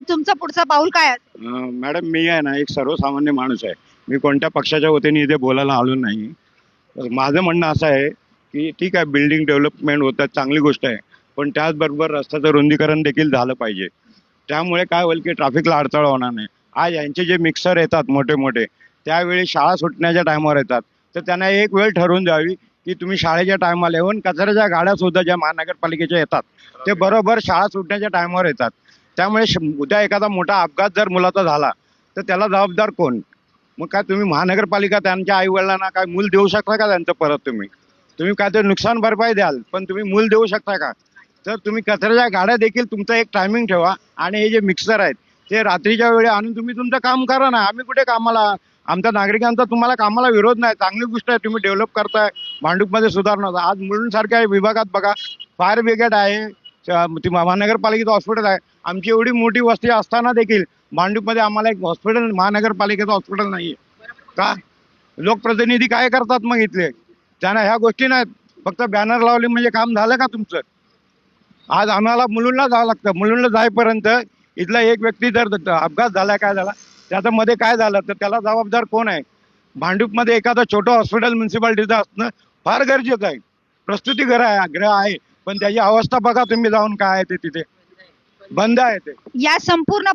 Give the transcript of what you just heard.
तुमचं पुढचं पाऊल काय असेल? मॅडम मी आहे ना एक सर्वसामान्य माणूस आहे. मी कोणत्या पक्षाच्या वतीने इथे बोलायला आलो नाही. तर माझं म्हणणं असं आहे की ठीक आहे, बिल्डिंग डेव्हलपमेंट होतात, चांगली गोष्ट आहे, पण त्याचबरोबर रस्त्याचं रुंदीकरण देखील झालं पाहिजे. त्यामुळे काय होईल की ट्रॅफिकला अडथळा होणार नाही. आज यांचे जे मिक्सर येतात मोठे मोठे, त्यावेळी शाळा सुटण्याच्या टायमावर येतात, तर त्यांना एक वेळ ठरवून द्यावी की तुम्ही शाळेच्या टायमाला येऊन कचऱ्याच्या गाड्या सुद्धा ज्या महानगरपालिकेच्या येतात ते बरोबर शाळा सुटण्याच्या टायमावर येतात. त्यामुळे उद्या एखादा मोठा अपघात जर मुलाचा झाला तर त्याला जबाबदार कोण? मग काय तुम्ही महानगरपालिका त्यांच्या आईवडिलांना काय मूल देऊ शकता का त्यांचं परत? तुम्ही काय ते नुकसान भरपाई द्याल, पण तुम्ही मूल देऊ शकता का? तर तुम्ही कचऱ्याच्या गाड्या देखील तुमचं एक टायमिंग ठेवा, आणि हे जे मिक्सर आहेत ते रात्रीच्या वेळी आणून तुम्ही तुमचं काम करा ना. आम्ही कुठे कामाला, आमच्या नागरिकांचा तुम्हाला कामाला विरोध नाही, चांगली गोष्ट आहे, तुम्ही डेव्हलप करताय, भांडूपमध्ये सुधारणा. आज मुलुंडसारख्या विभागात बघा, फायर ब्रिगेड आहे, ती महानगरपालिकेचं हॉस्पिटल आहे. आमची एवढी मोठी वस्ती असताना देखील भांडूपमध्ये आम्हाला एक हॉस्पिटल, महानगरपालिकेचं हॉस्पिटल नाही आहे का? लोकप्रतिनिधी काय करतात मग इथले? त्यांना ह्या गोष्टी नाहीत, फक्त बॅनर लावले म्हणजे काम झालं का तुमचं? आज आम्हाला मुलुंडला जावं लागतं. मुलुंडला जाईपर्यंत इथला एक व्यक्ती जर अपघात झाला, काय झाला, त्याच्या मध्ये काय झालं तर त्याला जबाबदार कोण आहे? भांडूपमध्ये एखादं छोटं हॉस्पिटल म्युन्सिपाल्टीचं असणं फार गरजेचं आहे. ग्रह आहे, पण त्याची अवस्था बघा तुम्ही जाऊन, काय आहे ते तिथे बंद आहे ते. या संपूर्ण